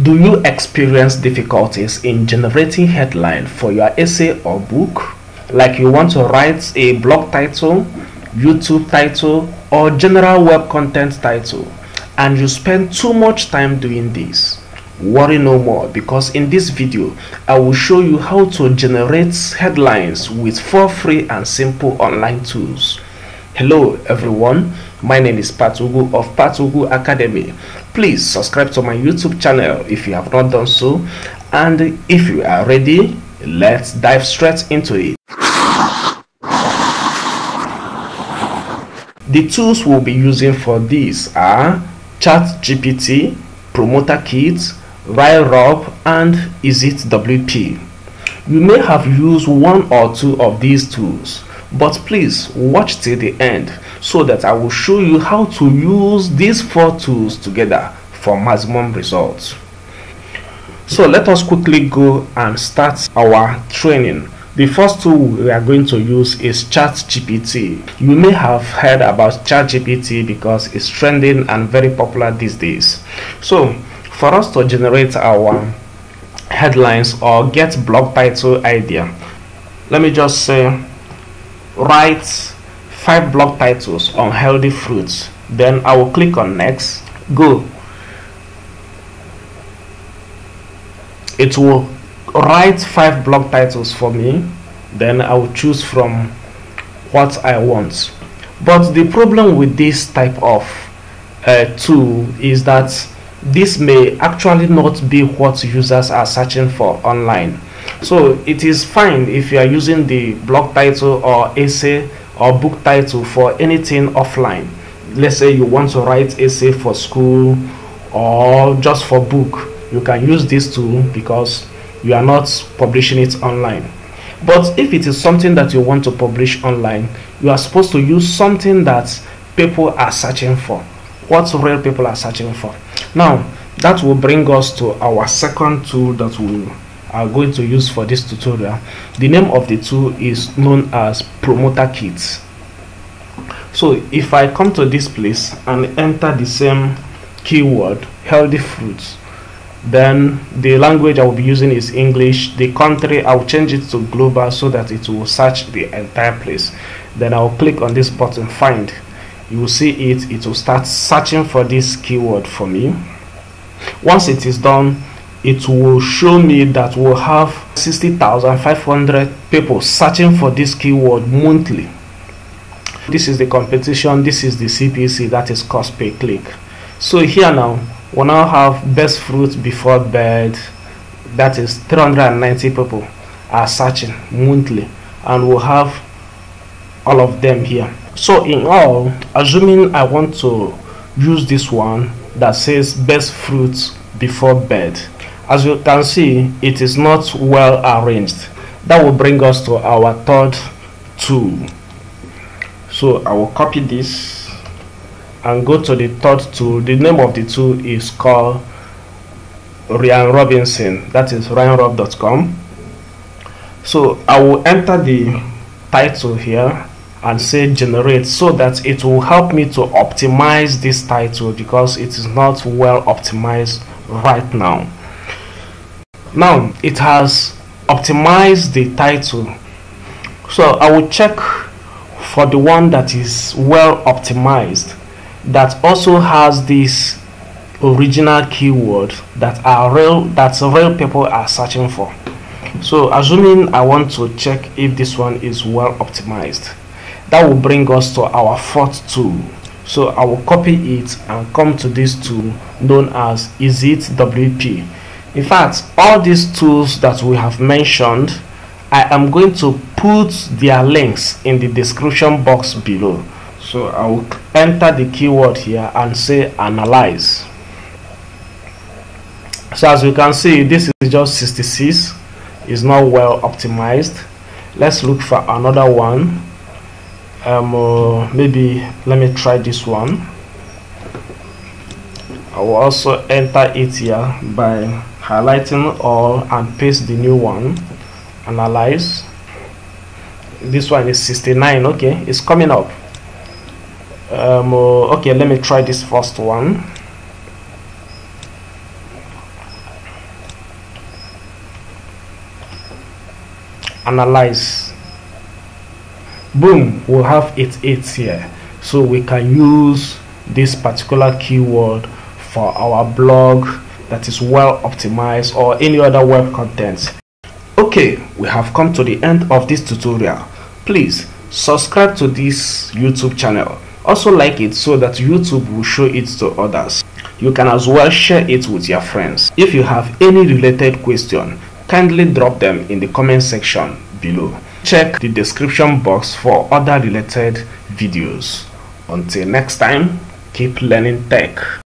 Do you experience difficulties in generating headline for your essay or book? Like you want to write a blog title, YouTube title, or general web content title, and you spend too much time doing this? Worry no more, because in this video I will show you how to generate headlines with 4 free and simple online tools. Hello everyone, my name is Patugu of Patugu Academy. Please subscribe to my YouTube channel if you have not done so, and if you are ready, let's dive straight into it. The tools we'll be using for this are ChatGPT, Promoter Kit, RileRub, and EasyWP. You may have used one or two of these tools, but please watch till the end so that I will show you how to use these 4 tools together for maximum results. So let us quickly go and start our training. The first tool we are going to use is ChatGPT. You may have heard about ChatGPT because it's trending and very popular these days. So for us to generate our headlines or get blog title idea, let me just say write 5 blog titles on healthy fruits. Then I will click on next. Go. It will write 5 blog titles for me. Then I will choose from what I want. But the problem with this type of tool is that this may actually not be what users are searching for online. So it is fine if you are using the blog title or essay or book title for anything offline. Let's say you want to write essay for school or just for book. You can use this tool because you are not publishing it online. But if it is something that you want to publish online, you are supposed to use something that people are searching for, what real people are searching for. Now that will bring us to our second tool that we are going to use for this tutorial. The name of the tool is known as Promoter Kit. So if I come to this place and enter the same keyword, healthy fruits, then the language I will be using is English. The country, I will change it to global so that it will search the entire place. Then I will click on this button, find. You will see it will start searching for this keyword for me. Once it is done, it will show me that we'll have 60,500 people searching for this keyword monthly. This is the competition, this is the CPC, that is cost per click. So here now we now have best fruit before bed, that is 390 people are searching monthly, and we'll have all of them here. So in all, assuming I want to use this one that says best fruits before bed, as you can see, it is not well arranged. That will bring us to our third tool. So I will copy this and go to the third tool. The name of the tool is called Ryan Robinson, that is ryanrob.com. So I will enter the title here and say generate, so that it will help me to optimize this title because it is not well optimized right now. Now it has optimized the title, so I will check for the one that is well optimized, that also has this original keyword that real people are searching for. So assuming I want to check if this one is well optimized, that will bring us to our fourth tool. So I will copy it and come to this tool known as EasyWP. In fact, all these tools that we have mentioned, I am going to put their links in the description box below. So I will enter the keyword here and say analyze. So as you can see, this is just 66, is not well optimized. Let's look for another one. Maybe let me try this one. I will also enter it here by highlighting all and paste the new one. Analyze. This one is 69. Okay, it's coming up. Okay, let me try this first one. analyze. Boom, we'll have 88 here. So we can use this particular keyword for our blog that is well optimized or any other web content. Okay, we have come to the end of this tutorial. Please subscribe to this YouTube channel. Also like it so that YouTube will show it to others. You can as well share it with your friends. If you have any related question, kindly drop them in the comment section below. Check the description box for other related videos. Until next time, keep learning tech.